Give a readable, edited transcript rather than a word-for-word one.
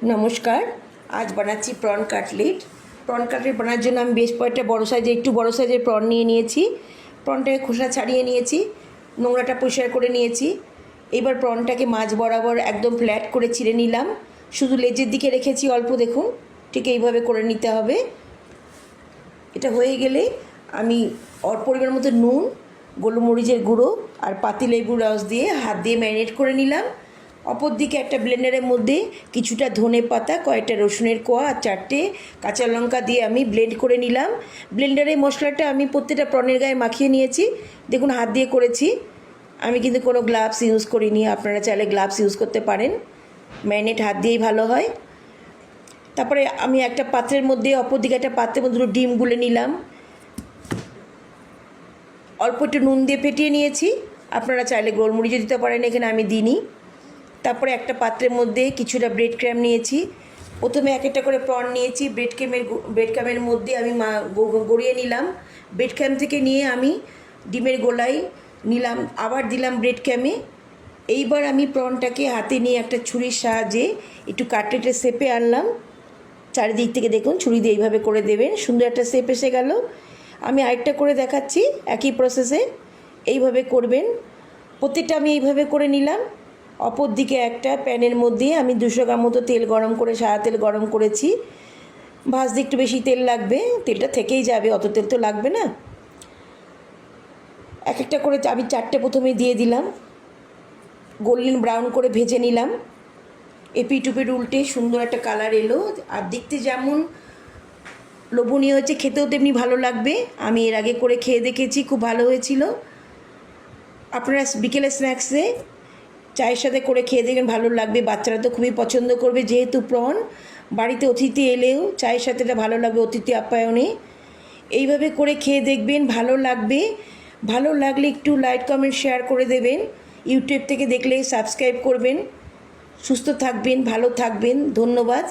নমস্কার। আজ বানাচ্ছি প্রন কাটলেট। প্রন কাটলেট বানানোর জন্য আমি বেশ কয়েকটা একটু বড় সাইজের প্রন নিয়ে নিয়েছি। প্রনটাকে খোসা ছাড়িয়ে নিয়েছি, নোংরাটা পরিষ্কার করে নিয়েছি। এবার প্রনটাকে মাছ বরাবর একদম ফ্ল্যাট করে ছিঁড়ে নিলাম। শুধু লেজের দিকে রেখেছি অল্প, দেখুন ঠিক এইভাবে করে নিতে হবে। এটা হয়ে গেলে আমি পরিমাণ মতো নুন, গোলমরিচের গুঁড়ো আর পাতিলেবুর রস দিয়ে হাত দিয়ে ম্যারিনেট করে নিলাম। অপর দিকে একটা ব্লেন্ডারের মধ্যে কিছুটা ধনে পাতা, কয়েকটা রসুনের কোয়া আর 4টে কাঁচা লঙ্কা দিয়ে আমি ব্লেন্ড করে নিলাম। ব্লেন্ডারে মশলাটা আমি প্রত্যেকটা প্রনের গায়ে মাখিয়ে নিয়েছি, দেখুন হাত দিয়ে করেছি। আমি কিন্তু কোনো গ্লাভস ইউজ করিনি, আপনারা চাইলে গ্লাভস ইউজ করতে পারেন। ম্যারিনেট হাত দিয়েই ভালো হয়। তারপরে আমি একটা পাত্রের মধ্যে, অপর দিকে একটা পাত্রের মধ্যে দুটো ডিম গুলে নিলাম। অল্প একটু নুন দিয়ে ফেটিয়ে নিয়েছি, আপনারা চাইলে গোলমরিচও দিতে পারেন, এখানে আমি দিইনি। তারপরে একটা পাত্রের মধ্যে কিছুটা ব্রেড ক্রাম্ব নিয়েছি। প্রথমে এক একটা করে প্রন নিয়েছি, ব্রেড ক্রাম্বের মধ্যে আমি গড়িয়ে নিলাম। ব্রেড ক্রাম্ব থেকে নিয়ে আমি ডিমের গোলায় নিলাম, আবার দিলাম ব্রেড ক্রাম্বে। এইবার আমি প্রনটাকে হাতে নিয়ে একটা ছুরির সাহায্যে একটু কাটলেটের শেপে আনলাম। চারিদিক থেকে দেখুন ছুরি দিয়ে এইভাবে করে দেবেন, সুন্দর একটা শেপ এসে গেল। আমি আরেকটা করে দেখাচ্ছি একই প্রসেসে, এইভাবে করবেন। প্রত্যেকটা আমি এইভাবে করে নিলাম। অপর দিকে একটা প্যানের মধ্যে আমি 200 গ্রাম মতো তেল গরম করে, সাদা তেল গরম করেছি। ভাজতে একটু বেশি তেল লাগবে, তেলটা থেকেই যাবে, অত তেল তো লাগবে না। এক একটা করে আমি 4টে প্রথমে দিয়ে দিলাম, গোল্ডেন ব্রাউন করে ভেজে নিলাম। এপিট ওপিট উল্টে সুন্দর একটা কালার এলো, আর দেখতে যেমন লোভনীয় হয়েছে, খেতেও তেমনি ভালো লাগবে। আমি এর আগে করে খেয়ে দেখেছি, খুব ভালো হয়েছিল। আপনারা বিকেলে স্ন্যাক্সে চায়ের সাথে করে খেয়ে দেখবেন, ভালো লাগবে। বাচ্চারা তো খুবই পছন্দ করবে, যেহেতু প্রন। বাড়িতে অতিথি এলেও চায়ের সাথে এটা ভালো লাগবে, অতিথি আপ্যায়নে। এইভাবে করে খেয়ে দেখবেন, ভালো লাগবে। ভালো লাগলে একটু লাইক কমেন্ট শেয়ার করে দেবেন। ইউটিউব থেকে দেখলে সাবস্ক্রাইব করবেন। সুস্থ থাকবেন, ভালো থাকবেন, ধন্যবাদ।